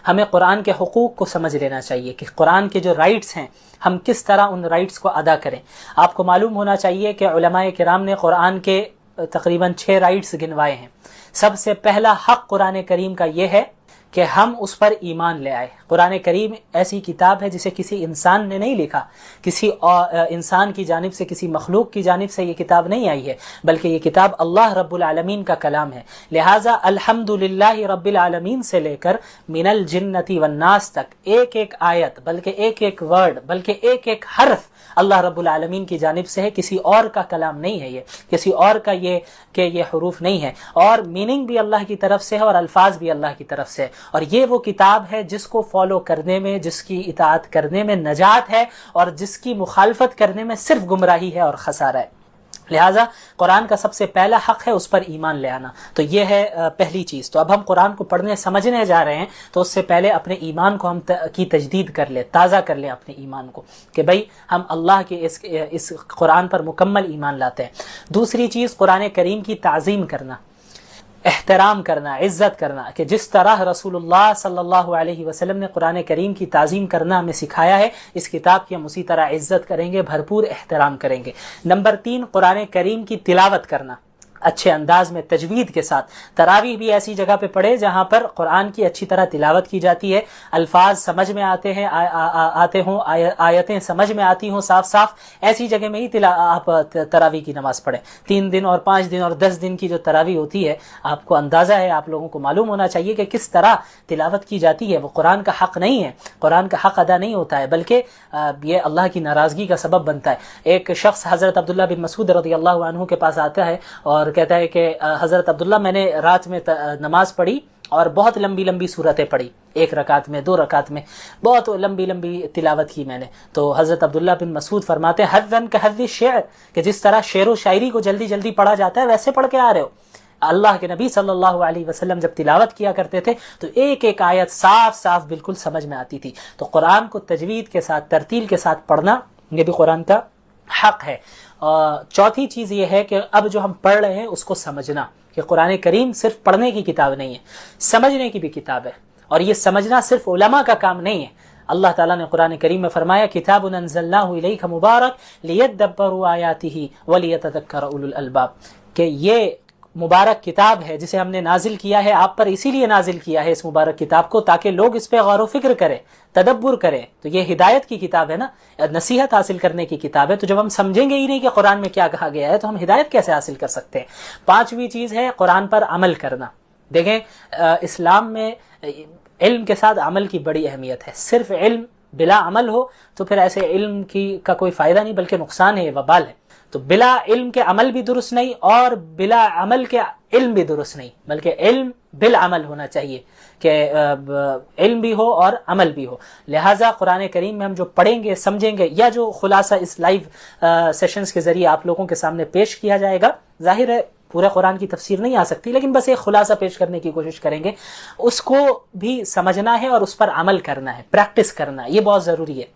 ہمیں قرآن کے حقوق کو سمجھ لینا چاہیے کہ قرآن کے جو رائٹس ہیں ہم کس طرح ان رائٹس کو ادا کریں۔ آپ کو معلوم ہونا چاہیے کہ علماء کرام نے قرآن کے تقریباً 6 رائٹس گنوائے ہیں۔ سب سے پہلا حق قرآن کریم کا یہ ہے کہ ہم اس پر ایمان لے آئے۔ قرآن کریم ایسی کتاب ہے جسے کسی انسان نے نہیں لکھا، کسی انسان کی جانب سے، کسی مخلوق کی جانب سے یہ کتاب نہیں آئی ہے، بلکہ یہ کتاب اللہ رب العالمین کا کلام ہے۔ لہٰذا الحمدللہ رب العالمین سے لے کر من الجنۃ والناس تک ایک ایک آیت، بلکہ ایک ایک ورڈ، بلکہ ایک ایک حرف اللہ رب العالمین کی جانب سے ہے، کسی اور کا کلام نہیں ہے، یہ کسی اور کا یہ حروف نہیں ہے، اور میننگ بھی اللہ کی طرف سے ہے اور الفاظ بھی اللہ کی طرف سے ہے۔ اور یہ وہ کتاب ہے جس کو فالو کرنے میں، جس کی اطاعت کرنے میں نجات ہے، اور جس کی مخالفت کرنے میں صرف گمراہی ہے اور خسارہ ہے۔ لہٰذا قرآن کا سب سے پہلا حق ہے اس پر ایمان لے آنا، تو یہ ہے پہلی چیز۔ تو اب ہم قرآن کو پڑھنے سمجھنے جا رہے ہیں تو اس سے پہلے اپنے ایمان کو ہم کی تجدید کر لیں، تازہ کر لیں اپنے ایمان کو، کہ بھئی ہم اللہ کے اس قرآن پر مکمل ایمان لاتے ہیں۔ دوسری چیز قرآن کریم کی تعظیم کرنا، احترام کرنا، عزت کرنا، کہ جس طرح رسول اللہ صلی اللہ علیہ وسلم نے قرآن کریم کی تعظیم کرنا ہمیں سکھایا ہے، اس کتاب کی ہم اسی طرح عزت کریں گے، بھرپور احترام کریں گے۔ نمبر 3 قرآن کریم کی تلاوت کرنا اچھے انداز میں، تجوید کے ساتھ۔ تراویح بھی ایسی جگہ پہ پڑھے جہاں پر قرآن کی اچھی طرح تلاوت کی جاتی ہے، الفاظ سمجھ میں آتے ہوں، آیتیں سمجھ میں آتی ہوں صاف صاف، ایسی جگہ میں ہی آپ تراویح کی نماز پڑھیں۔ 3 دن اور 5 دن اور 10 دن کی جو تراویح ہوتی ہے، آپ کو اندازہ ہے، آپ لوگوں کو معلوم ہونا چاہیے کہ کس طرح تلاوت کی جاتی ہے۔ وہ قرآن کا حق نہیں ہے، قرآن کا حق ادا نہیں ہوتا ہے، بلکہ یہ اللہ کی ناراضگی کا سبب بنتا ہے۔ ایک شخص حضرت عبداللہ بن مسعود رضی اللہ عنہ کے پاس آتا ہے اور کہتا ہے کہ حضرت عبداللہ، میں نے رات میں نماز پڑھی اور بہت لمبی لمبی صورتیں پڑھی، 1 رکعت میں، 2 رکعت میں، بہت لمبی لمبی تلاوت کی میں نے۔ تو حضرت عبداللہ بن مسعود فرماتے ہیں حذن کحذ الشعر، کہ جس طرح شعر و شاعری کو جلدی جلدی پڑھا جاتا ہے ویسے پڑھ کے آ رہے ہو۔ اللہ کے نبی صلی اللہ علیہ وسلم جب تلاوت کیا کرتے تھے تو ایک ایک آیت صاف صاف بالکل سمجھ میں آتی تھی۔ تو قرآن کو تجوید کے ساتھ، ترتیل کے ساتھ پڑھنا یہ بھی قرآن کا حق ہے۔ چوتھی چیز یہ ہے کہ اب جو ہم پڑھ رہے ہیں اس کو سمجھنا، کہ قرآن کریم صرف پڑھنے کی کتاب نہیں ہے، سمجھنے کی بھی کتاب ہے، اور یہ سمجھنا صرف علماء کا کام نہیں ہے۔ اللہ تعالیٰ نے قرآن کریم میں فرمایا کتاب انزلناہ الیک مبارک لیدبروا آیاتہ ولیتذکر اولو الالباب، کہ یہ مبارک کتاب ہے جسے ہم نے نازل کیا ہے آپ پر، اسی لیے نازل کیا ہے اس مبارک کتاب کو تاکہ لوگ اس پہ غور و فکر کریں، تدبر کریں۔ تو یہ ہدایت کی کتاب ہے نا، نصیحت حاصل کرنے کی کتاب ہے۔ تو جب ہم سمجھیں گے ہی نہیں کہ قرآن میں کیا کہا گیا ہے تو ہم ہدایت کیسے حاصل کر سکتے ہیں؟ 5ویں چیز ہے قرآن پر عمل کرنا۔ دیکھیں اسلام میں علم کے ساتھ عمل کی بڑی اہمیت ہے۔ صرف علم بلا عمل ہو تو پھر ایسے علم کا کوئی فائدہ نہیں بلکہ نقصان ہے، وبال ہے۔ تو بلا علم کے عمل بھی درست نہیں اور بلا عمل کے علم بھی درست نہیں، بلکہ علم بالعمل ہونا چاہیے، کہ علم بھی ہو اور عمل بھی ہو۔ لہٰذا قرآن کریم میں ہم جو پڑھیں گے، سمجھیں گے، یا جو خلاصہ اس لائیو سیشنز کے ذریعے آپ لوگوں کے سامنے پیش کیا جائے گا، ظاہر ہے پورے قرآن کی تفسیر نہیں آ سکتی، لیکن بس ایک خلاصہ پیش کرنے کی کوشش کریں گے، اس کو بھی سمجھنا ہے اور اس پر عمل کرنا ہے، پریکٹس کرنا ہے، یہ بہت ضروری ہے۔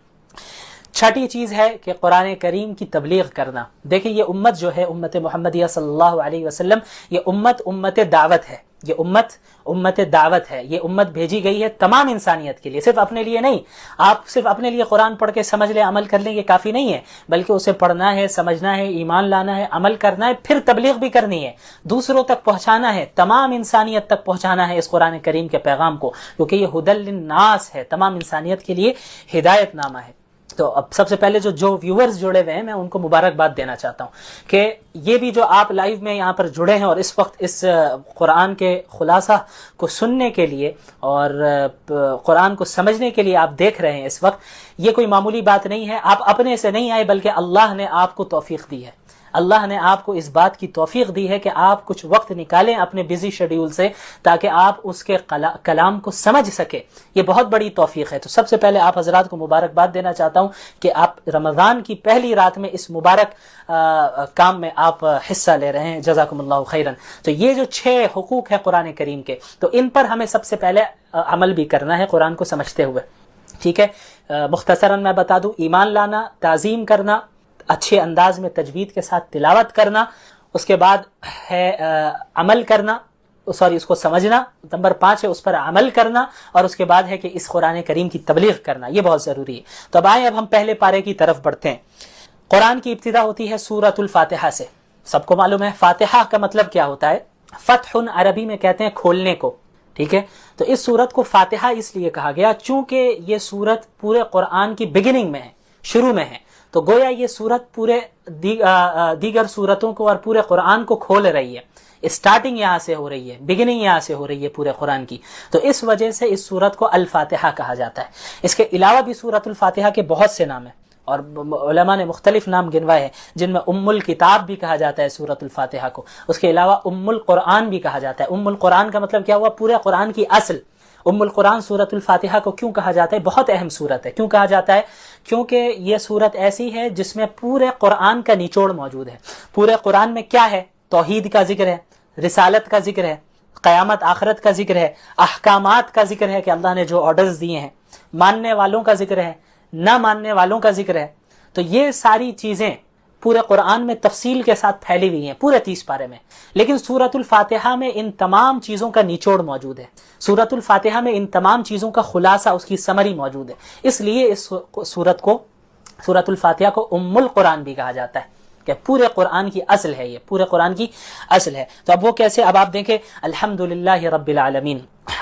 6ٹھی چیز ہے کہ قرآن کریم کی تبلیغ کرنا۔ دیکھیں یہ امت جو ہے، امت محمدیہ صلی اللہ علیہ وسلم، یہ امت دعوت ہے، یہ امت دعوت ہے، یہ امت بھیجی گئی ہے تمام انسانیت کے لیے، صرف اپنے لیے نہیں۔ آپ صرف اپنے لیے قرآن پڑھ کے سمجھ لیں، عمل کر لیں، یہ کافی نہیں ہے، بلکہ اسے پڑھنا ہے، سمجھنا ہے، ایمان لانا ہے، عمل کرنا ہے، پھر تبلیغ بھی کرنی ہے، دوسروں تک پہنچانا ہے، تمام انسانیت تک پہنچانا ہے اس قرآن کریم کے پیغام کو، کیونکہ یہ ہدی للناس ہے، تمام انسانیت کے لیے ہدایت نامہ ہے۔ تو اب سب سے پہلے جو ویورز جڑے ہوئے ہیں میں ان کو مبارکباد دینا چاہتا ہوں کہ یہ بھی جو آپ لائیو میں یہاں پر جڑے ہیں اور اس وقت اس قرآن کے خلاصہ کو سننے کے لیے اور قرآن کو سمجھنے کے لیے آپ دیکھ رہے ہیں اس وقت، یہ کوئی معمولی بات نہیں ہے، آپ اپنے سے نہیں آئے بلکہ اللہ نے آپ کو توفیق دی ہے۔ اللہ نے آپ کو اس بات کی توفیق دی ہے کہ آپ کچھ وقت نکالیں اپنے بزی شیڈیول سے تاکہ آپ اس کے کلام کو سمجھ سکیں، یہ بہت بڑی توفیق ہے۔ تو سب سے پہلے آپ حضرات کو مبارکباد دینا چاہتا ہوں کہ آپ رمضان کی پہلی رات میں اس مبارک کام میں آپ حصہ لے رہے ہیں، جزاکم اللہ خیرن۔ تو یہ جو 6 حقوق ہیں قرآن کریم کے، تو ان پر ہمیں سب سے پہلے عمل بھی کرنا ہے قرآن کو سمجھتے ہوئے، ٹھیک ہے؟ مختصراً میں بتا دوں، ایمان لانا، تعظیم کرنا، اچھے انداز میں تجوید کے ساتھ تلاوت کرنا، اس کے بعد ہے عمل کرنا، اس کو سمجھنا، نمبر 5 ہے اس پر عمل کرنا، اور اس کے بعد ہے کہ اس قرآن کریم کی تبلیغ کرنا، یہ بہت ضروری ہے۔ تو اب آئیں، اب ہم پہلے پارے کی طرف بڑھتے ہیں۔ قرآن کی ابتدا ہوتی ہے سورۃ الفاتحہ سے۔ سب کو معلوم ہے فاتحہ کا مطلب کیا ہوتا ہے، فتح عربی میں کہتے ہیں کھولنے کو، ٹھیک ہے۔ تو اس سورت کو فاتحہ اس لیے کہا گیا چونکہ یہ سورت پورے قرآن کی بگننگ میں ہے، شروع میں ہے، تو گویا یہ سورت پورے دیگر سورتوں کو اور پورے قرآن کو کھول رہی ہے، اسٹارٹنگ یہاں سے ہو رہی ہے، بگننگ یہاں سے ہو رہی ہے پورے قرآن کی، تو اس وجہ سے اس سورت کو الفاتحہ کہا جاتا ہے۔ اس کے علاوہ بھی سورت الفاتحہ کے بہت سے نام ہیں، اور علماء نے مختلف نام گنوائے ہیں، جن میں ام الکتاب بھی کہا جاتا ہے سورۃ الفاتحہ کو، اس کے علاوہ ام القرآن بھی کہا جاتا ہے۔ ام القرآن کا مطلب کیا ہوا، پورے قرآن کی اصل۔ ام القرآن سورۃ الفاتحہ کو کیوں کہا جاتا ہے، بہت اہم سورت ہے۔ کیوں کہا جاتا ہے، کیونکہ یہ سورت ایسی ہے جس میں پورے قرآن کا نچوڑ موجود ہے۔ پورے قرآن میں کیا ہے، توحید کا ذکر ہے، رسالت کا ذکر ہے، قیامت آخرت کا ذکر ہے، احکامات کا ذکر ہے کہ اللہ نے جو آرڈرز دیے ہیں، ماننے والوں کا ذکر ہے، نہ ماننے والوں کا ذکر ہے۔ تو یہ ساری چیزیں پورے قرآن میں تفصیل کے ساتھ پھیلی ہوئی ہیں پورے 30 پارے میں، لیکن سورۃ الفاتحہ میں ان تمام چیزوں کا نچوڑ موجود ہے۔ سورۃ الفاتحہ میں ان تمام چیزوں کا خلاصہ، اس کی سمری موجود ہے، اس لیے اس سورت کو، سورۃ الفاتحہ کو ام القرآن بھی کہا جاتا ہے کہ پورے قرآن کی اصل ہے، یہ پورے قرآن کی اصل ہے۔ تو اب وہ کیسے، اب آپ دیکھیں، الحمدللہ رب العالمین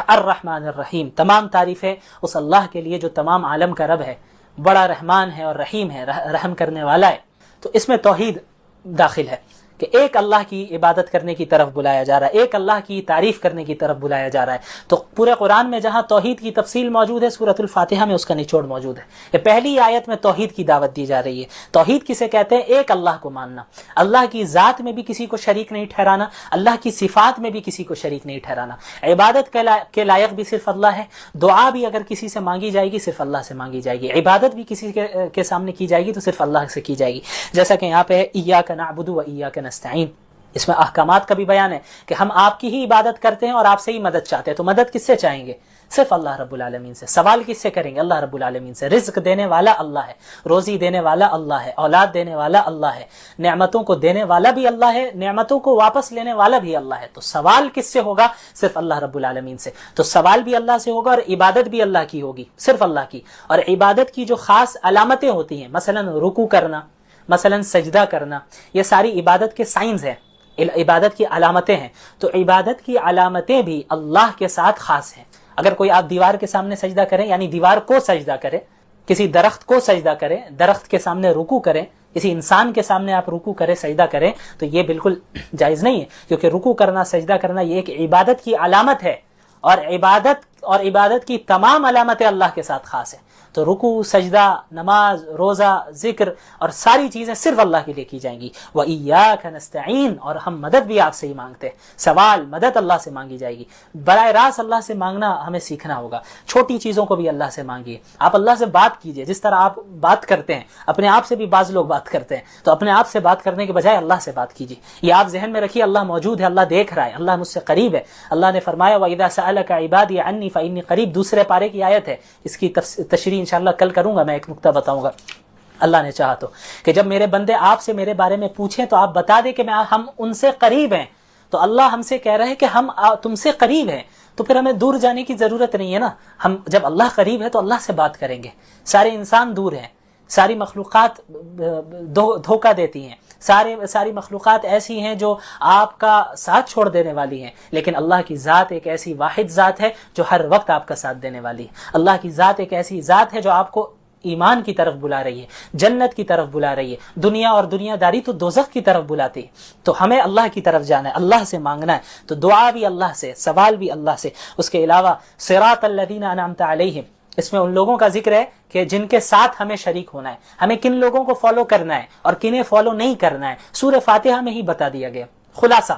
الرحمن الرحیم، تمام تعریفیں اس اللہ کے لیے جو تمام عالم کا رب ہے، بڑا رحمان ہے اور رحیم ہے، رحم کرنے والا ہے۔ تو اس میں توحید داخل ہے کہ ایک اللہ کی عبادت کرنے کی طرف بلایا جا رہا ہے، ایک اللہ کی تعریف کرنے کی طرف بلایا جا رہا ہے۔ تو پورے قرآن میں جہاں توحید کی تفصیل موجود ہے، سورۃ الفاتحہ میں اس کا نچوڑ موجود ہے۔ یہ پہلی آیت میں توحید کی دعوت دی جا رہی ہے۔ توحید کسے کہتے ہیں، ایک اللہ کو ماننا، اللہ کی ذات میں بھی کسی کو شریک نہیں ٹھہرانا، اللہ کی صفات میں بھی کسی کو شریک نہیں ٹھہرانا، عبادت کے لائق بھی صرف اللہ ہے، دعا بھی اگر کسی سے مانگی جائے گی صرف اللہ سے مانگی جائے گی، عبادت بھی کسی کے سامنے کی جائے گی تو صرف اللہ سے کی جائے گی۔ جیسا کہ یہاں پہ ہے ایاک نعبد و ایاک نستعین، اس میں احکامات کا بھی بیان ہے کہ ہم آپ کی ہی عبادت کرتے ہیں اور آپ سے ہی مدد چاہتے ہیں۔ تو مدد کس سے چاہیں گے، صرف اللہ رب العالمین سے۔ سوال کس سے کریں گے، اللہ رب العالمین سے۔ رزق دینے والا اللہ ہے، روزی دینے والا اللہ ہے، اولاد دینے والا اللہ ہے، نعمتوں کو دینے والا بھی اللہ ہے، نعمتوں کو واپس لینے والا بھی اللہ ہے۔ تو سوال کس سے ہوگا، صرف اللہ رب العالمین سے۔ تو سوال بھی اللہ سے ہوگا اور عبادت بھی اللہ کی ہوگی، صرف اللہ کی۔ اور عبادت کی جو خاص علامتیں ہوتی ہیں، مثلا رکوع کرنا، مثلا سجدہ کرنا، یہ ساری عبادت کے سائنز ہیں، عبادت کی علامتیں ہیں۔ تو عبادت کی علامتیں بھی اللہ کے ساتھ خاص ہیں۔ اگر کوئی آپ دیوار کے سامنے سجدہ کریں، یعنی دیوار کو سجدہ کریں، کسی درخت کو سجدہ کریں، درخت کے سامنے رکوع کریں، کسی انسان کے سامنے آپ رکوع کریں، سجدہ کریں، تو یہ بالکل جائز نہیں ہے، کیونکہ رکوع کرنا، سجدہ کرنا یہ ایک عبادت کی علامت ہے، اور عبادت کی تمام علامتیں اللہ کے ساتھ خاص ہیں۔ تو رکوع، سجدہ، نماز، روزہ، ذکر اور ساری چیزیں صرف اللہ کے لیے کی جائیں گی۔ وَإِيَّاكَ نَسْتَعِينُ، اور ہم مدد بھی آپ سے ہی مانگتے ہیں۔ سوال، مدد اللہ سے مانگی جائے گی۔ براہ راست اللہ سے مانگنا ہمیں سیکھنا ہوگا، چھوٹی چیزوں کو بھی اللہ سے مانگیے۔ آپ اللہ سے بات کیجئے، جس طرح آپ بات کرتے ہیں، اپنے آپ سے بھی بعض لوگ بات کرتے ہیں، تو اپنے آپ سے بات کرنے کے بجائے اللہ سے بات کیجئے۔ یہ آپ ذہن میں رکھیے، اللہ موجود ہے، اللہ دیکھ رہا ہے، اللہ مجھ سے قریب ہے۔ اللہ نے فرمایا وَإِذَا سَأَلَكَ عِبَادِي عَنِّي فَإِنِّي قَرِيب، دوسرے پارے کی آیت ہے، اس کی تشریح انشاءاللہ کل کروں گا، میں ایک نکتہ بتاؤں گا اللہ نے چاہا تو، کہ جب میرے بندے آپ سے میرے بارے میں پوچھیں تو آپ بتا دیں کہ ہم ان سے قریب ہیں۔ تو اللہ ہم سے کہہ رہے ہیں کہ ہم تم سے قریب ہیں، تو پھر ہمیں دور جانے کی ضرورت نہیں ہے نا۔ ہم جب اللہ قریب ہے تو اللہ سے بات کریں گے۔ سارے انسان دور ہیں، ساری مخلوقات دھوکہ دیتی ہیں، ساری مخلوقات ایسی ہیں جو آپ کا ساتھ چھوڑ دینے والی ہیں، لیکن اللہ کی ذات ایک ایسی واحد ذات ہے جو ہر وقت آپ کا ساتھ دینے والی ہے۔ اللہ کی ذات ایک ایسی ذات ہے جو آپ کو ایمان کی طرف بلا رہی ہے، جنت کی طرف بلا رہی ہے۔ دنیا اور دنیا داری تو دوزخ کی طرف بلاتی ہے۔ تو ہمیں اللہ کی طرف جانا ہے، اللہ سے مانگنا ہے۔ تو دعا بھی اللہ سے، سوال بھی اللہ سے۔ اس کے علاوہ صراط الذین انعمت علیہم، اس میں ان لوگوں کا ذکر ہے کہ جن کے ساتھ ہمیں شریک ہونا ہے، ہمیں کن لوگوں کو فالو کرنا ہے اور کنہیں فالو نہیں کرنا ہے، سورہ فاتحہ میں ہی بتا دیا گیا۔ خلاصہ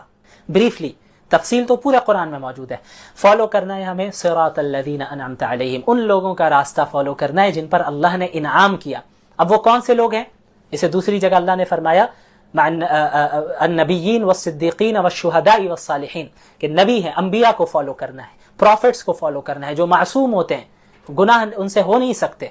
بریفلی، تفصیل تو پورے قرآن میں موجود ہے۔ فالو کرنا ہے ہمیں صراط الذین انعمت علیہم، ان لوگوں کا راستہ فالو کرنا ہے جن پر اللہ نے انعام کیا۔ اب وہ کون سے لوگ ہیں، اسے دوسری جگہ اللہ نے فرمایا النبیین والصدیقین والشہداء والصالحین، کہ نبی ہیں، انبیاء کو فالو کرنا ہے، پروفٹس کو فالو کرنا ہے جو معصوم ہوتے ہیں، گناہ ان سے ہو نہیں سکتے،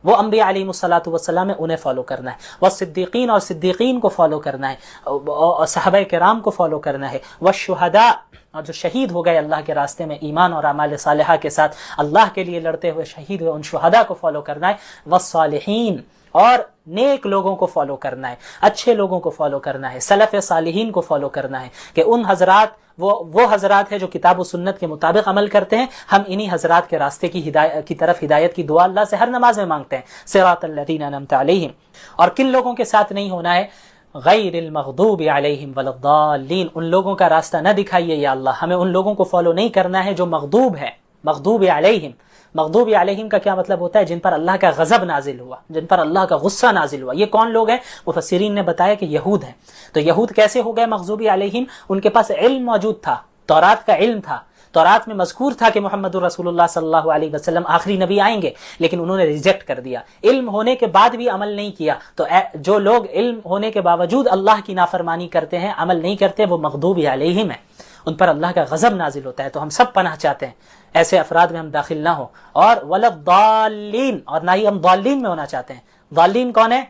وہ انبیاء علیہم الصلوۃ والسلام انہیں فالو کرنا ہے، والصدیقین اور صدیقین کو فالو کرنا ہے، اور صحابہ کرام کو فالو کرنا ہے، والشہداء اور جو شہید ہو گئے اللہ کے راستے میں ایمان اور اعمال صالحہ کے ساتھ اللہ کے لیے لڑتے ہوئے شہید ہوئے، ان شہداء کو فالو کرنا ہے، والصالحین اور نیک لوگوں کو فالو کرنا ہے، اچھے لوگوں کو فالو کرنا ہے، سلف صالحین کو فالو کرنا ہے، کہ ان حضرات وہ حضرات ہیں جو کتاب و سنت کے مطابق عمل کرتے ہیں، ہم انہی حضرات کے راستے کی طرف ہدایت کی دعا اللہ سے ہر نماز میں مانگتے ہیں، صراط الذین انعمت علیہم۔ اور کن لوگوں کے ساتھ نہیں ہونا ہے؟ غیر المغضوب علیہم ولا الضالین، ان لوگوں کا راستہ نہ دکھائیے یا اللہ، ہمیں ان لوگوں کو فالو نہیں کرنا ہے جو مغضوب ہے، مغضوب علیہم۔ مغضوب علیہم کا کیا مطلب ہوتا ہے؟ جن پر اللہ کا غضب نازل ہوا، جن پر اللہ کا غصہ نازل ہوا۔ یہ کون لوگ ہیں؟ مفسرین نے بتایا کہ یہود ہیں۔ تو یہود کیسے ہو گئے مغضوب علیہم؟ ان کے پاس علم موجود تھا، تورات کا علم تھا، تورات میں مذکور تھا کہ محمد الرسول اللہ صلی اللہ علیہ وسلم آخری نبی آئیں گے، لیکن انہوں نے ریجیکٹ کر دیا، علم ہونے کے بعد بھی عمل نہیں کیا۔ تو جو لوگ علم ہونے کے باوجود اللہ کی نافرمانی کرتے ہیں، عمل نہیں کرتے، وہ مغضوب علیہم ہیں، ان پر اللہ کا غضب نازل ہوتا ہے۔ تو ہم سب پناہ چاہتے ہیں ایسے افراد میں ہم داخل نہ ہوں، اور ولا الضالین، اور نہ ہی ہم ضالین میں ہونا چاہتے ہیں۔ ضالین کون ہے؟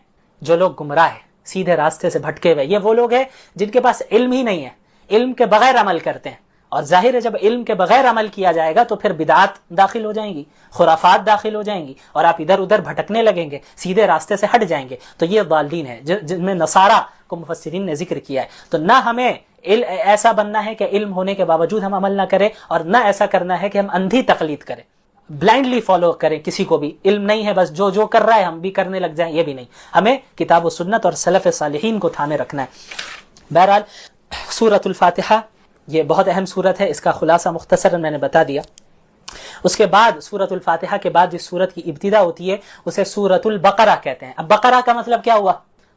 جو لوگ گمراہ ہیں، سیدھے راستے سے بھٹکے ہوئے، یہ وہ لوگ ہیں جن کے پاس علم ہی نہیں ہے، علم کے بغیر عمل کرتے ہیں۔ اور ظاہر ہے جب علم کے بغیر عمل کیا جائے گا تو پھر بدعات داخل ہو جائیں گی، خرافات داخل ہو جائیں گی، اور آپ ادھر ادھر بھٹکنے لگیں گے، سیدھے راستے سے ہٹ جائیں گے۔ تو یہ ضالین ہے جن میں نصارہ کو مفسرین نے ذکر کیا ہے۔ تو نہ ہمیں ایسا بننا ہے کہ علم ہونے کے باوجود ہم عمل نہ کریں، اور نہ ایسا کرنا ہے کہ ہم اندھی تقلید کریں، بلائنڈلی فالو کریں کسی کو بھی، علم نہیں ہے بس جو کر رہا ہے ہم بھی کرنے لگ جائیں، یہ بھی نہیں۔ ہمیں کتاب و سنت اور سلف صالحین کو تھامے رکھنا ہے۔ بہرحال سورۃ الفاتحہ یہ بہت اہم سورت ہے، اس کا خلاصہ مختصراً میں نے بتا دیا۔ اس کے بعد سورۃ الفاتحہ کے بعد جس سورت کی ابتدا ہوتی ہے اسے سورۃ البقرہ کہتے ہیں۔ اب بقرہ کا مطلب کیا ہوا؟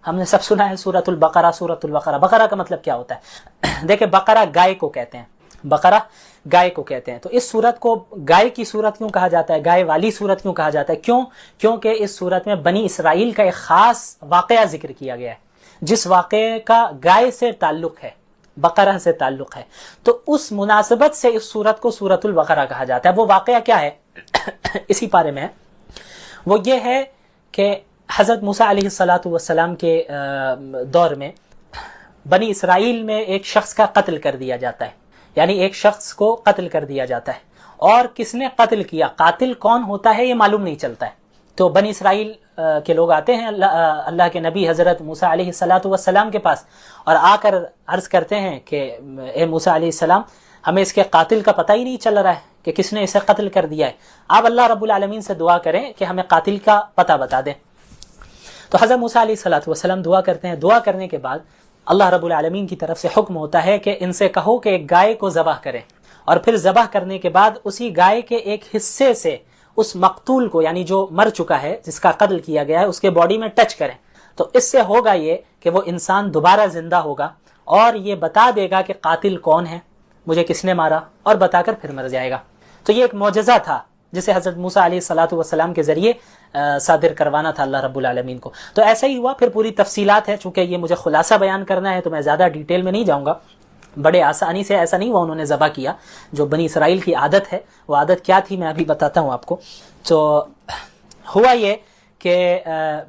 ہم نے سب سنا ہے سورۃ البقرہ، سورۃ البقرہ۔ بقرہ کا مطلب کیا ہوتا ہے؟ دیکھیں، بقرہ گائے کو کہتے ہیں، بقرہ گائے کو کہتے ہیں۔ تو اس سورت کو گائے کی سورت کیوں کہا جاتا ہے، گائے والی سورت کیوں کہا جاتا ہے؟ کیونکہ اس سورت میں بنی اسرائیل کا ایک خاص واقعہ ذکر کیا گیا ہے، جس واقعے کا گائے سے تعلق ہے، بقرہ سے تعلق ہے۔ تو اس مناسبت سے اس سورت کو سورۃ البقرہ کہا جاتا ہے۔ وہ واقعہ کیا ہے؟ اسی پارے میں ہے، وہ یہ ہے کہ حضرت موسیٰ علیہ السلام کے دور میں بنی اسرائیل میں ایک شخص کا قتل کر دیا جاتا ہے، یعنی ایک شخص کو قتل کر دیا جاتا ہے، اور کس نے قتل کیا، قاتل کون ہوتا ہے، یہ معلوم نہیں چلتا ہے۔ تو بنی اسرائیل کے لوگ آتے ہیں اللہ کے نبی حضرت موسیٰ علیہ السلام کے پاس، اور آ کر عرض کرتے ہیں کہ اے موسیٰ علیہ السلام، ہمیں اس کے قاتل کا پتہ ہی نہیں چل رہا ہے کہ کس نے اسے قتل کر دیا ہے، آپ اللہ رب العالمین سے دعا کریں کہ ہمیں قاتل کا پتہ بتا دیں۔ تو حضرت موسیٰ علیہ السلام دعا کرتے ہیں، دعا کرنے کے بعد اللہ رب العالمین کی طرف سے حکم ہوتا ہے کہ ان سے کہو کہ ایک گائے کو ذبح کریں، اور پھر ذبح کرنے کے بعد اسی گائے کے ایک حصے سے اس مقتول کو، یعنی جو مر چکا ہے، جس کا قتل کیا گیا ہے، اس کے باڈی میں ٹچ کریں۔ تو اس سے ہوگا یہ کہ وہ انسان دوبارہ زندہ ہوگا، اور یہ بتا دے گا کہ قاتل کون ہے، مجھے کس نے مارا، اور بتا کر پھر مر جائے گا۔ تو یہ ایک معجزہ تھا جسے حضرت موسیٰ علیہ السلام کے ذریعے صادر کروانا تھا اللہ رب العالمین کو۔ تو ایسا ہی ہوا، پھر پوری تفصیلات ہے، چونکہ یہ مجھے خلاصہ بیان کرنا ہے تو میں زیادہ ڈیٹیل میں نہیں جاؤں گا۔ بڑے آسانی سے، ایسا نہیں ہوا انہوں نے ذبح کیا، جو بنی اسرائیل کی عادت ہے، وہ عادت کیا تھی میں ابھی بتاتا ہوں آپ کو۔ تو ہوا یہ کہ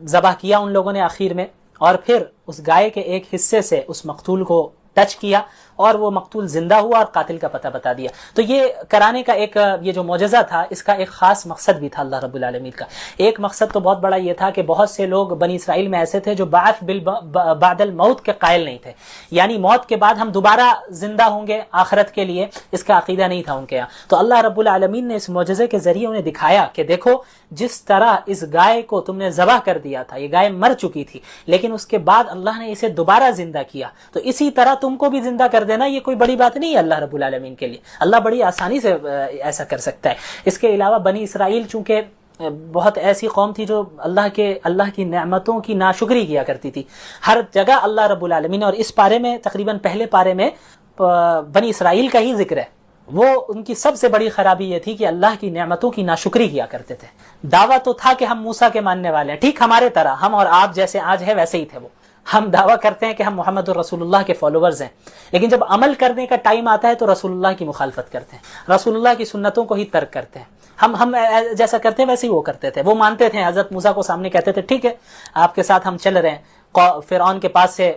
ذبح کیا ان لوگوں نے آخر میں، اور پھر اس گائے کے ایک حصے سے اس مقتول کو ٹچ کیا، اور وہ مقتول زندہ ہوا اور قاتل کا پتہ بتا دیا۔ تو یہ کرانے کا ایک یہ جو معجزہ تھا، اس کا ایک خاص مقصد بھی تھا اللہ رب العالمین کا۔ ایک مقصد تو بہت بڑا یہ تھا کہ بہت سے لوگ بنی اسرائیل میں ایسے تھے جو بعث بعد الموت کے قائل نہیں تھے، یعنی موت کے بعد ہم دوبارہ زندہ ہوں گے آخرت کے لیے، اس کا عقیدہ نہیں تھا ان کے یہاں۔ تو اللہ رب العالمین نے اس معجزے کے ذریعے انہیں دکھایا کہ دیکھو، جس طرح اس گائے کو تم نے ذبح کر دیا تھا، یہ گائے مر چکی تھی، لیکن اس کے بعد اللہ نے اسے دوبارہ زندہ کیا، تو اسی طرح تم کو بھی زندہ کر دینا یہ کوئی بڑی بات نہیں ہے اللہ رب العالمین کے لیے، اللہ بڑی آسانی سے ایسا کر سکتا ہے۔ اس کے علاوہ بنی اسرائیل چونکہ بہت ایسی قوم تھی جو اللہ کی نعمتوں کی ناشکری کیا کرتی تھی، ہر جگہ اللہ رب العالمین، اور اس پارے میں تقریباً پہلے پارے میں بنی اسرائیل کا ہی ذکر ہے، وہ ان کی سب سے بڑی خرابی یہ تھی کہ اللہ کی نعمتوں کی ناشکری کیا کرتے تھے۔ دعویٰ تو تھا کہ ہم موسیٰ کے ماننے والے ہیں، ٹھیک ہمارے طرح، ہم اور آپ جیسے آج ہے ویسے ہی تھے وہ، ہم دعویٰ کرتے ہیں کہ ہم محمد الرسول اللہ کے فالوورز ہیں، لیکن جب عمل کرنے کا ٹائم آتا ہے تو رسول اللہ کی مخالفت کرتے ہیں، رسول اللہ کی سنتوں کو ہی ترک کرتے ہیں۔ ہم جیسا کرتے ہیں ویسے ہی وہ کرتے تھے. وہ مانتے تھے, حضرت موسیٰ کو سامنے کہتے تھے ٹھیک ہے آپ کے ساتھ ہم چل رہے ہیں, فرعون کے پاس سے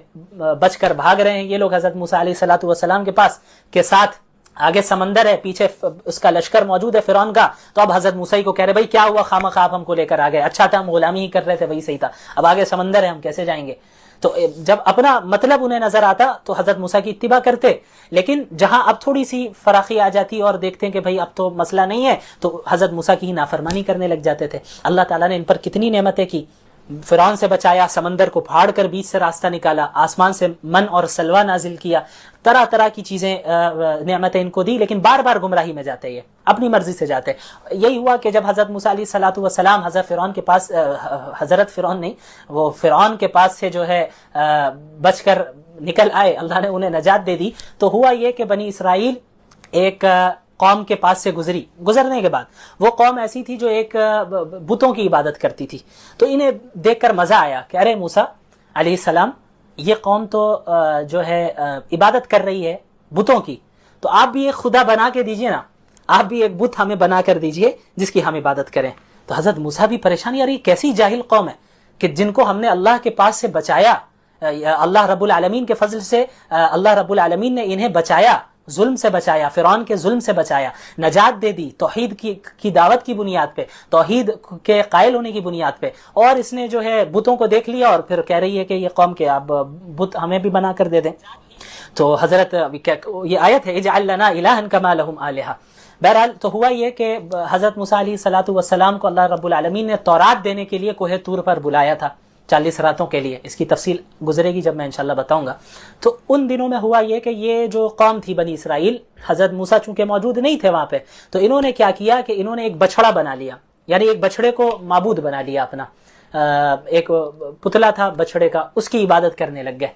بچ کر بھاگ رہے ہیں یہ لوگ حضرت موسیٰ علیہ الصلوۃ والسلام کے پاس کے ساتھ, آگے سمندر ہے, پیچھے اس کا لشکر موجود ہے فرعون کا. تو اب حضرت موسیٰ کو کہہ رہے بھائی کیا ہوا, خواہ آپ ہم کو لے کر آ گئے, اچھا تھا ہم غلامی ہی کر رہے تھے, وہی صحیح تھا, اب آگے سمندر ہے ہم کیسے جائیں گے. تو جب اپنا مطلب انہیں نظر آتا تو حضرت موسیٰ کی اتباع کرتے, لیکن جہاں اب تھوڑی سی فراخی آ جاتی اور دیکھتے ہیں کہ بھئی اب تو مسئلہ نہیں ہے, تو حضرت موسیٰ کی ہی نافرمانی کرنے لگ جاتے تھے. اللہ تعالیٰ نے ان پر کتنی نعمتیں کی, فرعون سے بچایا, سمندر کو پھاڑ کر بیچ سے راستہ نکالا, آسمان سے من اور سلوہ نازل کیا, طرح طرح کی چیزیں نعمتیں ان کو دی, لیکن بار بار گمراہی میں جاتے, یہ اپنی مرضی سے جاتے. یہی ہوا کہ جب حضرت موسیٰ علیہ الصلوۃ والسلام حضرت فرعون کے پاس, حضرت فرعون نہیں, وہ فرعون کے پاس سے جو ہے بچ کر نکل آئے, اللہ نے انہیں نجات دے دی. تو ہوا یہ کہ بنی اسرائیل ایک قوم کے پاس سے گزرنے کے بعد وہ قوم ایسی تھی جو ایک بتوں کی عبادت کرتی تھی. تو انہیں دیکھ کر مزہ آیا کہ ارے موسیٰ علیہ السلام یہ قوم تو جو ہے عبادت کر رہی ہے بتوں کی, تو آپ بھی ایک خدا بنا کے دیجئے نا, آپ بھی ایک بت ہمیں بنا کر دیجئے جس کی ہم عبادت کریں. تو حضرت موسیٰ بھی پریشانی, یار یہ کیسی جاہل قوم ہے کہ جن کو ہم نے اللہ کے پاس سے بچایا, اللہ رب العالمین کے فضل سے اللہ رب العالمین نے انہیں بچایا, ظلم سے بچایا, فرعون کے ظلم سے بچایا, نجات دے دی توحید کی دعوت کی بنیاد پہ, توحید کے قائل ہونے کی بنیاد پہ, اور اس نے جو ہے بتوں کو دیکھ لیا اور پھر کہہ رہی ہے کہ یہ قوم کے اب بت ہمیں بھی بنا کر دے دیں. تو حضرت یہ آیت ہے اجعل لنا الہا کما لہم آلہہ. بہرحال تو ہوا یہ کہ حضرت موسیٰ علیہ الصلوۃ والسلام کو اللہ رب العالمین نے تورات دینے کے لیے کوہ طور پر بلایا تھا 40 راتوں کے لیے. اس کی تفصیل گزرے گی جب میں انشاءاللہ بتاؤں گا. تو ان دنوں میں ہوا یہ کہ یہ جو قوم تھی بنی اسرائیل, حضرت موسیٰ چونکہ موجود نہیں تھے وہاں پہ, تو انہوں نے کیا کیا کہ انہوں نے ایک بچڑا بنا لیا, یعنی ایک بچڑے کو معبود بنا لیا اپنا, ایک پتلا تھا بچڑے کا, اس کی عبادت کرنے لگ گئے.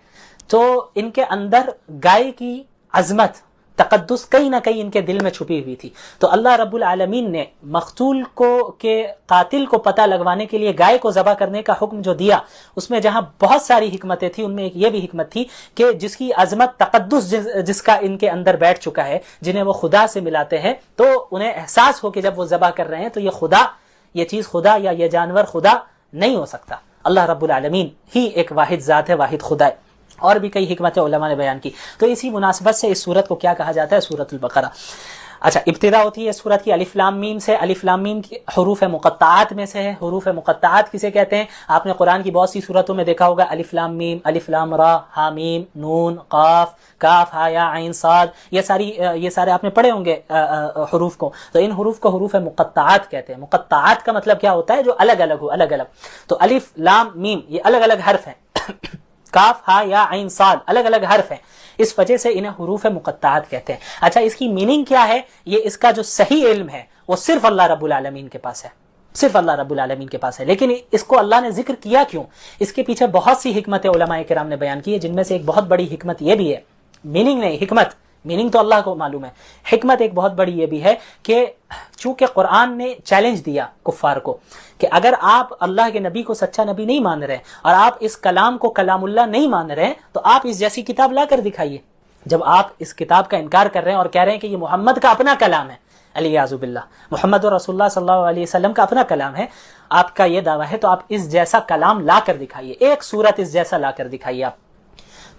تو ان کے اندر گائے کی عظمت, تقدس کہیں نہ کہیں ان کے دل میں چھپی ہوئی تھی. تو اللہ رب العالمین نے مقتول کو کے قاتل کو پتہ لگوانے کے لیے گائے کو ذبح کرنے کا حکم جو دیا, اس میں جہاں بہت ساری حکمتیں تھیں, ان میں ایک یہ بھی حکمت تھی کہ جس کی عظمت, تقدس جس کا ان کے اندر بیٹھ چکا ہے, جنہیں وہ خدا سے ملاتے ہیں, تو انہیں احساس ہو کہ جب وہ ذبح کر رہے ہیں تو یہ خدا, یہ چیز خدا یا یہ جانور خدا نہیں ہو سکتا, اللہ رب العالمین ہی ایک واحد ذات ہے, واحد خدا ہے. اور بھی کئی حکمتیں علماء نے بیان کی. تو اسی مناسبت سے اس سورت کو کیا کہا جاتا ہے, سورۃ البقرہ. اچھا, ابتدا ہوتی ہے سورت کی الف لام میم سے. الف لام میم کی حروف مقطعات میں سے ہے. حروف مقطعات کسے کہتے ہیں؟ آپ نے قرآن کی بہت سی سورتوں میں دیکھا ہوگا, الف لام میم, الف لام را, ہا میم, نون, قاف, کاف, ہا یا عین صاد, یہ سارے آپ نے پڑھے ہوں گے حروف کو. تو ان حروف کو حروف مقطعات کہتے ہیں. مقطعات کا مطلب کیا ہوتا ہے؟ جو الگ الگ ہو, الگ الگ. تو الف لام میم یہ الگ الگ حرف ہیں, کاف, ہا یا عین صاد الگ الگ حرف ہیں, اس وجہ سے انہیں حروف مقطعات کہتے ہیں. اچھا, اس کی میننگ کیا ہے؟ یہ اس کا جو صحیح علم ہے وہ صرف اللہ رب العالمین کے پاس ہے, صرف اللہ رب العالمین کے پاس ہے. لیکن اس کو اللہ نے ذکر کیا کیوں؟ اس کے پیچھے بہت سی حکمتیں علماء کرام نے بیان کی ہے, جن میں سے ایک بہت بڑی حکمت یہ بھی ہے, میننگ نہیں حکمت, میننگ تو اللہ کو معلوم ہے, حکمت ایک بہت بڑی یہ بھی ہے کہ چونکہ قرآن نے چیلنج دیا کفار کو کہ اگر آپ اللہ کے نبی کو سچا نبی نہیں مان رہے اور آپ اس کلام کو کلام اللہ نہیں مان رہے, تو آپ اس جیسی کتاب لا کر دکھائیے. جب آپ اس کتاب کا انکار کر رہے ہیں اور کہہ رہے ہیں کہ یہ محمد کا اپنا کلام ہے, علیہ باللہ, محمد رسول اللہ صلی اللہ علیہ وسلم کا اپنا کلام ہے, آپ کا یہ دعویٰ ہے, تو آپ اس جیسا کلام لا کر دکھائیے, ایک سورت اس جیسا لا کر دکھائیے آپ.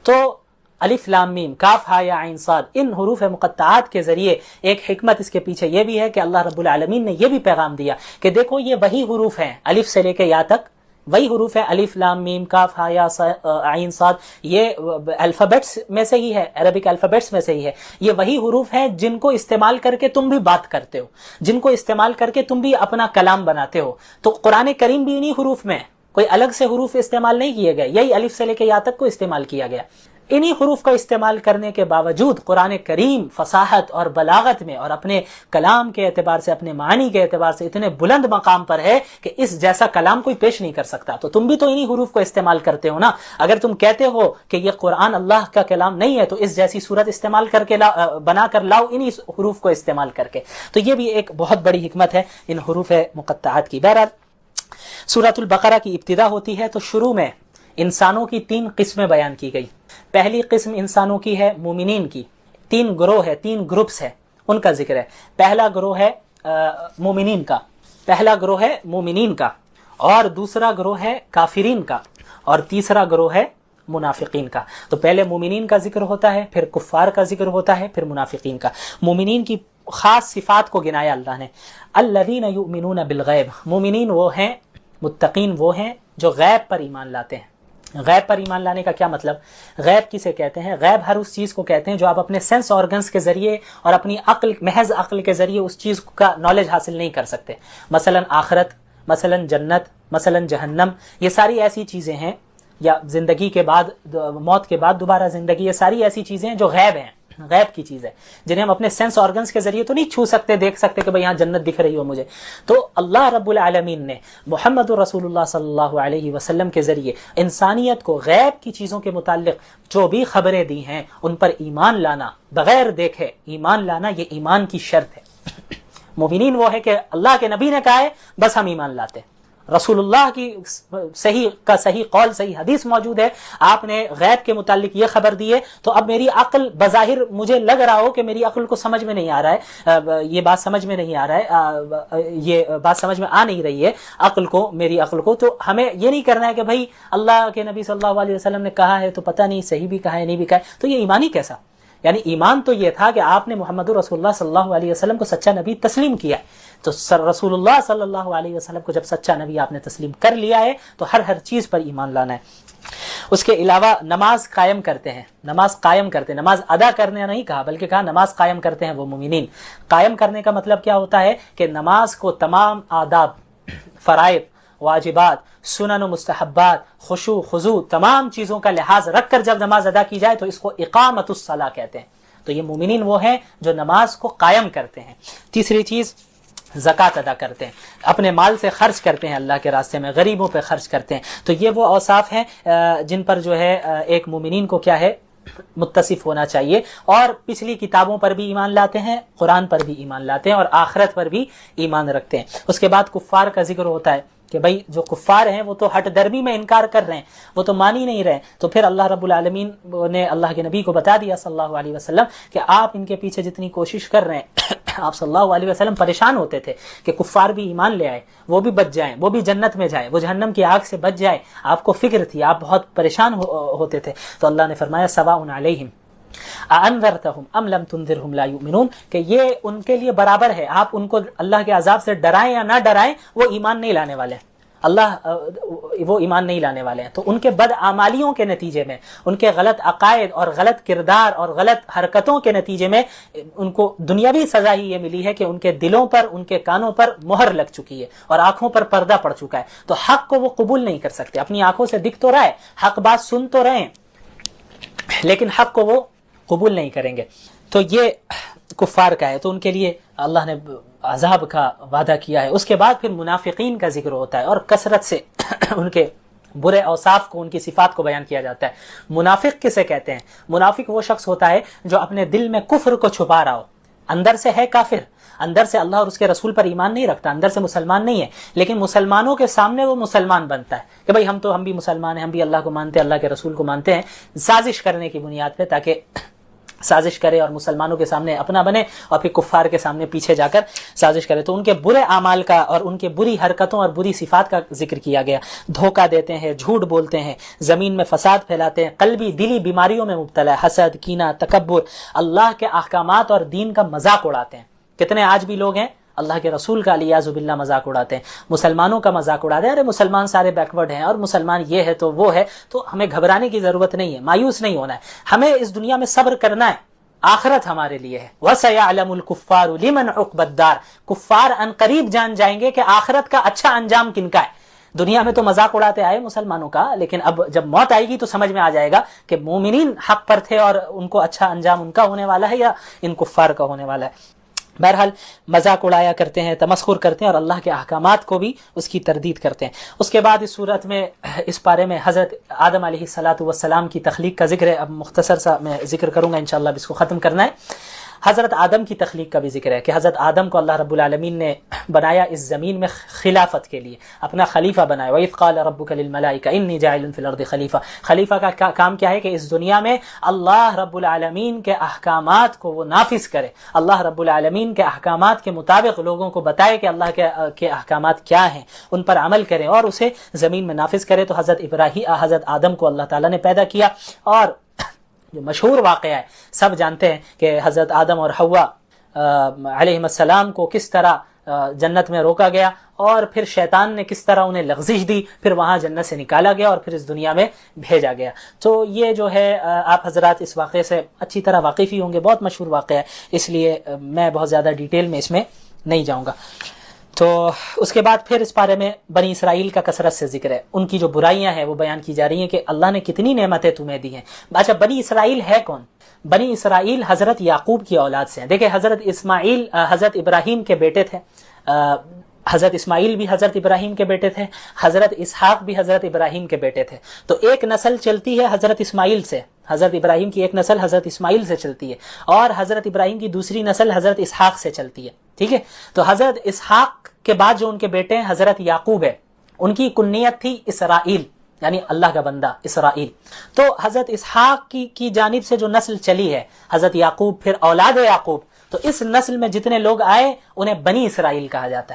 تو الف لام میم, کاف, ہا یا عین صاد, ان حروف مقطعات کے ذریعے ایک حکمت اس کے پیچھے یہ بھی ہے کہ اللہ رب العالمین نے یہ بھی پیغام دیا کہ دیکھو یہ وہی حروف ہیں, الف سے لے کے یا تک وہی حروف ہیں, الف لام میم, کاف, ہا یا عین صاد, یہ الفابیٹس میں سے ہی ہے, عربک الفابیٹس میں سے ہی ہے. یہ وہی حروف ہیں جن کو استعمال کر کے تم بھی بات کرتے ہو, جن کو استعمال کر کے تم بھی اپنا کلام بناتے ہو. تو قرآن کریم بھی انہی حروف میں, کوئی الگ سے حروف استعمال نہیں کیے گئے, یہی الف سے لے کے یا تک کو استعمال کیا گیا. انہی حروف کا استعمال کرنے کے باوجود قرآن کریم فصاحت اور بلاغت میں اور اپنے کلام کے اعتبار سے, اپنے معنی کے اعتبار سے اتنے بلند مقام پر ہے کہ اس جیسا کلام کوئی پیش نہیں کر سکتا. تو تم بھی تو انہی حروف کو استعمال کرتے ہو نا. اگر تم کہتے ہو کہ یہ قرآن اللہ کا کلام نہیں ہے, تو اس جیسی صورت استعمال کر کے بنا کر لاؤ انہی حروف کو استعمال کر کے. تو یہ بھی ایک بہت بڑی حکمت ہے ان حروف مقطعات کی. بہرحال سورۃ البقرہ کی ابتدا ہوتی ہے تو شروع میں انسانوں کی 3 قسمیں بیان کی گئی. پہلی قسم انسانوں کی ہے مومنین کی, 3 گروہ ہے, 3 گروپس ہے, ان کا ذکر ہے. پہلا گروہ ہے مومنین کا، پہلا گروہ ہے مومنین کا، اور دوسرا گروہ ہے کافرین کا، اور تیسرا گروہ ہے منافقین کا۔ تو پہلے مومنین کا ذکر ہوتا ہے، پھر کفار کا ذکر ہوتا ہے، پھر منافقین کا۔ مومنین کی خاص صفات کو گنایا اللہ نے، الذین یؤمنون بالغیب، مومنین وہ ہیں، متقین وہ ہیں جو غیب پر ایمان لاتے ہیں۔ غیب پر ایمان لانے کا کیا مطلب؟ غیب کسے کہتے ہیں؟ غیب ہر اس چیز کو کہتے ہیں جو آپ اپنے سینس آرگنز کے ذریعے اور اپنی عقل، محض عقل کے ذریعے اس چیز کا نالج حاصل نہیں کر سکتے۔ مثلا آخرت، مثلا جنت، مثلا جہنم، یہ ساری ایسی چیزیں ہیں، یا زندگی کے بعد، موت کے بعد دوبارہ زندگی، یہ ساری ایسی چیزیں ہیں جو غیب ہیں، غیب کی چیز ہے، جنہیں ہم اپنے سینس آرگنز کے ذریعے تو نہیں چھو سکتے، دیکھ سکتے کہ بھئی یہاں جنت دکھ رہی ہو مجھے۔ تو اللہ رب العالمین نے محمد رسول اللہ صلی اللہ علیہ وسلم کے ذریعے انسانیت کو غیب کی چیزوں کے متعلق جو بھی خبریں دی ہیں ان پر ایمان لانا، بغیر دیکھے ایمان لانا، یہ ایمان کی شرط ہے۔ مومنین وہ ہے کہ اللہ کے نبی نے کہا ہے بس ہم ایمان لاتے ہیں، رسول اللہ کی صحیح قول، صحیح حدیث موجود ہے، آپ نے غیب کے متعلق یہ خبر دی ہے، تو اب میری عقل بظاہر مجھے لگ رہا ہو کہ میری عقل کو سمجھ میں نہیں آ رہا ہے، یہ بات سمجھ میں نہیں آ رہا ہے، یہ بات سمجھ میں آ نہیں رہی ہے عقل کو، میری عقل کو، تو ہمیں یہ نہیں کرنا ہے کہ بھائی اللہ کے نبی صلی اللہ علیہ وسلم نے کہا ہے تو پتہ نہیں صحیح بھی کہا ہے نہیں بھی کہا ہے، تو یہ ایمان ہی کیسا؟ یعنی ایمان تو یہ تھا کہ آپ نے محمد رسول اللہ صلی اللہ علیہ وسلم کو سچا نبی تسلیم کیا ہے، تو رسول اللہ صلی اللہ علیہ وسلم کو جب سچا نبی آپ نے تسلیم کر لیا ہے تو ہر چیز پر ایمان لانا ہے۔ اس کے علاوہ نماز قائم کرتے ہیں، نماز قائم کرتے ہیں، نماز ادا کرنے نہیں کہا بلکہ کہا نماز قائم کرتے ہیں وہ مومنین۔ قائم کرنے کا مطلب کیا ہوتا ہے کہ نماز کو تمام آداب، فرائض، واجبات، سنن و مستحبات، خشوع خضوع، تمام چیزوں کا لحاظ رکھ کر جب نماز ادا کی جائے تو اس کو اقامت الصلاۃ کہتے ہیں۔ تو یہ مومنین وہ ہیں جو نماز کو قائم کرتے ہیں۔ تیسری چیز زکوٰۃ ادا کرتے ہیں، اپنے مال سے خرچ کرتے ہیں اللہ کے راستے میں، غریبوں پہ خرچ کرتے ہیں۔ تو یہ وہ اوصاف ہیں جن پر جو ہے ایک مومنین کو کیا ہے متصف ہونا چاہیے، اور پچھلی کتابوں پر بھی ایمان لاتے ہیں، قرآن پر بھی ایمان لاتے ہیں، اور آخرت پر بھی ایمان رکھتے ہیں۔ اس کے بعد کفار کا ذکر ہوتا ہے کہ بھائی جو کفار ہیں وہ تو ہٹ درمی میں انکار کر رہے ہیں، وہ تو مان ہی نہیں رہے، تو پھر اللہ رب العالمین نے اللہ کے نبی کو بتا دیا صلی اللہ علیہ وسلم کہ آپ ان کے پیچھے جتنی کوشش کر رہے ہیں، آپ صلی اللہ علیہ وسلم پریشان ہوتے تھے کہ کفار بھی ایمان لے آئے، وہ بھی بچ جائیں، وہ بھی جنت میں جائے، وہ جہنم کی آگ سے بچ جائے، آپ کو فکر تھی، آپ بہت پریشان ہوتے تھے۔ تو اللہ نے فرمایا سواء علیہم اانذرتہم ام لم تنذرہم لا یؤمنون، کہ یہ ان کے لیے برابر ہے، آپ ان کو اللہ کے عذاب سے ڈرائیں یا نہ ڈرائیں، وہ ایمان نہیں لانے والے ہیں، وہ ایمان نہیں لانے والے ہیں۔ تو ان کے بدعمالیوں کے نتیجے میں، ان کے غلط عقائد اور غلط کردار اور غلط حرکتوں کے نتیجے میں ان کو دنیاوی سزا ہی یہ ملی ہے کہ ان کے دلوں پر، ان کے کانوں پر مہر لگ چکی ہے اور آنکھوں پر پردہ پڑ چکا ہے، تو حق کو وہ قبول نہیں کر سکتے۔ اپنی آنکھوں سے دکھ تو رہا ہے، حق بات سن تو رہے ہیں، لیکن حق کو وہ قبول نہیں کریں گے۔ تو یہ کفار کا ہے، تو ان کے لیے اللہ نے عذاب کا وعدہ کیا ہے۔ اس کے بعد پھر منافقین کا ذکر ہوتا ہے، اور کثرت سے ان کے برے اوصاف کو، ان کی صفات کو بیان کیا جاتا ہے۔ منافق کسے کہتے ہیں؟ منافق وہ شخص ہوتا ہے جو اپنے دل میں کفر کو چھپا رہا ہو، اندر سے ہے کافر، اندر سے اللہ اور اس کے رسول پر ایمان نہیں رکھتا، اندر سے مسلمان نہیں ہے، لیکن مسلمانوں کے سامنے وہ مسلمان بنتا ہے کہ بھئی ہم بھی مسلمان ہیں، ہم بھی اللہ کو مانتے ہیں، اللہ کے رسول کو مانتے ہیں، سازش کرنے کی بنیاد پہ، تاکہ سازش کرے اور مسلمانوں کے سامنے اپنا بنے اور پھر کفار کے سامنے پیچھے جا کر سازش کرے۔ تو ان کے برے اعمال کا اور ان کے بری حرکتوں اور بری صفات کا ذکر کیا گیا۔ دھوکہ دیتے ہیں، جھوٹ بولتے ہیں، زمین میں فساد پھیلاتے ہیں، قلبی دلی بیماریوں میں مبتلا ہے، حسد، کینہ، تکبر، اللہ کے احکامات اور دین کا مذاق اڑاتے ہیں۔ کتنے آج بھی لوگ ہیں اللہ کے رسول کا علیاذ باللہ مذاق اڑاتے ہیں، مسلمانوں کا مذاق اڑاتے ہیں، ارے مسلمان سارے بیکورڈ ہیں اور مسلمان یہ ہے تو وہ ہے۔ تو ہمیں گھبرانے کی ضرورت نہیں ہے، مایوس نہیں ہونا ہے، ہمیں اس دنیا میں صبر کرنا ہے، آخرت ہمارے لیے ہے۔ وَسَيَعْلَمُ الْكُفَّارُ لِمَنْ عُقْبَى الدَّارِ، کفار ان قریب جان جائیں گے کہ آخرت کا اچھا انجام کن کا ہے۔ دنیا میں تو مذاق اڑاتے آئے مسلمانوں کا، لیکن اب جب موت آئے گی تو سمجھ میں آ جائے گا کہ مومنین حق پر تھے اور ان کو اچھا انجام ان کا ہونے والا ہے یا ان کفار کا ہونے والا ہے۔ بہرحال مذاق اڑایا کرتے ہیں، تمسخر کرتے ہیں اور اللہ کے احکامات کو بھی اس کی تردید کرتے ہیں۔ اس کے بعد اس صورت میں، اس پارے میں حضرت آدم علیہ السلام کی تخلیق کا ذکر ہے۔ اب مختصر سا میں ذکر کروں گا انشاءاللہ، اب اس کو ختم کرنا ہے۔ حضرت آدم کی تخلیق کا بھی ذکر ہے کہ حضرت آدم کو اللہ رب العالمین نے بنایا اس زمین میں خلافت کے لیے، اپنا خلیفہ بنایا۔ وَإِذْ قَالَ رَبُّكَ لِلْمَلَائِكَةِ إِنِّي جَاعِلٌ فِي الْأَرْضِ خلیفہ۔ خلیفہ کا کام کیا ہے کہ اس دنیا میں اللہ رب العالمین کے احکامات کو وہ نافذ کرے، اللہ رب العالمین کے احکامات کے مطابق لوگوں کو بتائے کہ اللہ کے احکامات کیا ہیں، ان پر عمل کریں اور اسے زمین میں نافذ کرے۔ تو حضرت آدم کو اللہ تعالیٰ نے پیدا کیا، اور جو مشہور واقعہ ہے سب جانتے ہیں کہ حضرت آدم اور حوا علیہ السلام کو کس طرح جنت میں روکا گیا، اور پھر شیطان نے کس طرح انہیں لغزش دی، پھر وہاں جنت سے نکالا گیا اور پھر اس دنیا میں بھیجا گیا۔ تو یہ جو ہے آپ حضرات اس واقعے سے اچھی طرح واقف ہی ہوں گے، بہت مشہور واقعہ ہے، اس لیے میں بہت زیادہ ڈیٹیل میں اس میں نہیں جاؤں گا۔ تو اس کے بعد پھر اس بارے میں بنی اسرائیل کا کثرت سے ذکر ہے، ان کی جو برائیاں ہیں وہ بیان کی جا رہی ہیں کہ اللہ نے کتنی نعمتیں تمہیں دی ہیں۔ اچھا، بنی اسرائیل ہے کون؟ بنی اسرائیل حضرت یعقوب کی اولاد سے ہیں۔ دیکھیں، حضرت اسماعیل حضرت ابراہیم کے بیٹے تھے، حضرت اسماعیل بھی حضرت ابراہیم کے بیٹے تھے، حضرت اسحاق بھی حضرت ابراہیم کے بیٹے تھے۔ تو ایک نسل چلتی ہے حضرت اسماعیل سے، حضرت ابراہیم کی ایک نسل حضرت اسماعیل سے چلتی ہے، اور حضرت ابراہیم کی دوسری نسل حضرت اسحاق سے چلتی ہے، ٹھیک ہے۔ تو حضرت اسحاق کے بعد جو ان کے بیٹے ہیں حضرت یعقوب ہے، ان کی کنیت تھی اسرائیل، یعنی اللہ کا بندہ اسرائیل۔ تو حضرت اسحاق کی جانب سے جو نسل چلی ہے حضرت یعقوب، پھر اولاد یعقوب، تو اس نسل میں جتنے لوگ آئے انہیں بنی اسرائیل کہا جاتا ہے۔